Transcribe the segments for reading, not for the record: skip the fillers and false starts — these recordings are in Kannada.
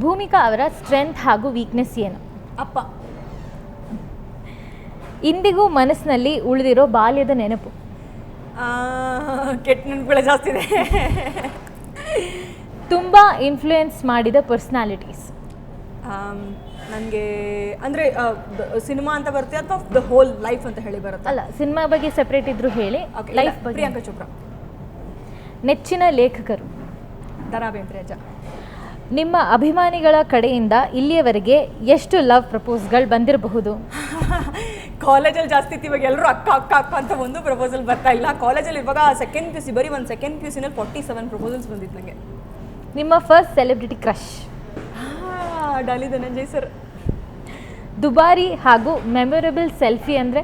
ಭೂಮಿಕಾ ಅವರ ಸ್ಟ್ರೆಂತ್ ಹಾಗೂ ವೀಕ್ನೆಸ್ ಏನು? ಅಪ್ಪ. ಇಂದಿಗೂ ಮನಸ್ಸಿನಲ್ಲಿ ಉಳಿದಿರೋ ಬಾಲ್ಯದ ನೆನಪು? ಕೆಟ್ಟ ನೆನಪುಗಳೇ ಜಾಸ್ತಿ ಇದೆ. ತುಂಬ ಇನ್ಫ್ಲೂಯೆನ್ಸ್ ಮಾಡಿದ ಪರ್ಸ್ನಾಲಿಟೀಸ್? ನನಗೆ ಅಂದರೆ ಸಿನಿಮಾ ಅಂತ ಬರುತ್ತೆ ಅಥವಾ ದ ಹೋಲ್ ಲೈಫ್ ಅಂತ ಹೇಳಿ ಬರುತ್ತೆ? ಅಲ್ಲ, ಸಿನಿಮಾ ಬಗ್ಗೆ ಸೆಪ್ರೇಟ್ ಇದ್ರು ಹೇಳಿ. ಲೈಫ್ ಬಗ್ಗೆ? ಪ್ರಿಯಾಂಕಾ ಚೋಪ್ರಾ. ನೆಚ್ಚಿನ ಲೇಖಕರು? ದ.ರಾ ಬೇಂದ್ರೆಜ್ಜ. ನಿಮ್ಮ ಅಭಿಮಾನಿಗಳ ಕಡೆಯಿಂದ ಇಲ್ಲಿಯವರೆಗೆ ಎಷ್ಟು ಲವ್ ಪ್ರಪೋಸ್ಗಳು ಬಂದಿರಬಹುದು? ಕಾಲೇಜಲ್ಲಿ ಜಾಸ್ತಿ ಇತ್ತು, ಇವಾಗ ಎಲ್ಲರೂ ಅಕ್ಕ ಅಕ್ಕ ಅಕ್ಕ ಅಂತ ಒಂದು ಪ್ರಪೋಸಲ್ ಬರ್ತಾ ಇಲ್ಲ. ಕಾಲೇಜಲ್ಲಿ ಇವಾಗ ಸೆಕೆಂಡ್ ಪಿ ಯು ಸಿ, ಬರೀ ಒಂದು ಸೆಕೆಂಡ್ ಪಿ ಯು ಸಿನಲ್ಲಿ 47 ಪ್ರಪೋಸಲ್ಸ್ ಬಂದಿತ್ತು ನನಗೆ. ನಿಮ್ಮ first celebrity crush? Daali Dhananjay sir. ದುಬಾರಿ ಹಾಗೂ ಮೆಮೊರೇಬಲ್ ಸೆಲ್ಫಿ ಅಂದರೆ?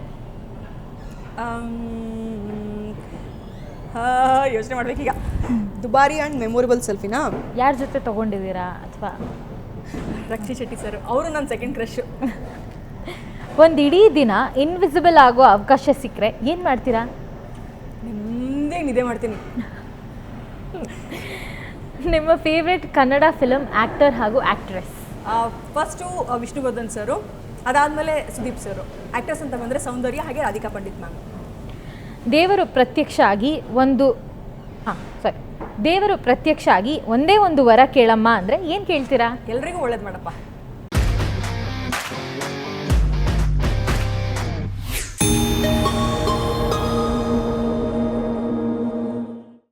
ಯೋಚನೆ ಮಾಡ್ಬೇಕೀಗ. ದುಬಾರಿ ಆ್ಯಂಡ್ ಮೆಮೊರೇಬಲ್ ಸೆಲ್ಫಿನಾ? ಯಾರ ಜೊತೆ ತೊಗೊಂಡಿದ್ದೀರಾ? ಅಥವಾ ರಕ್ಷಿ ಶೆಟ್ಟಿ ಸರ್, ಅವರು ನನ್ನ ಸೆಕೆಂಡ್ ಕ್ರಶ್. ಒಂದು ಇಡೀ ದಿನ ಇನ್ವಿಸಿಬಲ್ ಆಗೋ ಅವಕಾಶ ಸಿಕ್ಕರೆ ಏನು ಮಾಡ್ತೀರಾ? ನಿಮ್ಮದೇ ನಿದ್ದೆ ಮಾಡ್ತೀನಿ. ನಿಮ್ಮ ಫೇವ್ರೆಟ್ ಕನ್ನಡ ಫಿಲಮ್ ಆ್ಯಕ್ಟರ್ ಹಾಗೂ ಆ್ಯಕ್ಟ್ರೆಸ್? ಫಸ್ಟು ವಿಷ್ಣುವರ್ಧನ್ ಸರು, ಅದಾದಮೇಲೆ ಸುದೀಪ್ ಸರು. ಆ್ಯಕ್ಟರ್ಸ್ ಅಂತ ಬಂದರೆ ಸೌಂದರ್ಯ ಹಾಗೆ ರಾಧಿಕಾ ಪಂಡಿತ್ ಮ್ಯಾಮ್. ದೇವರು ಪ್ರತ್ಯಕ್ಷ ಆಗಿ ಒಂದೇ ಒಂದು ವರ ಕೇಳಮ್ಮ ಅಂದರೆ ಏನು ಕೇಳ್ತೀರಾ? ಎಲ್ರಿಗೂ ಒಳ್ಳೇದು ಮಾಡಪ್ಪ.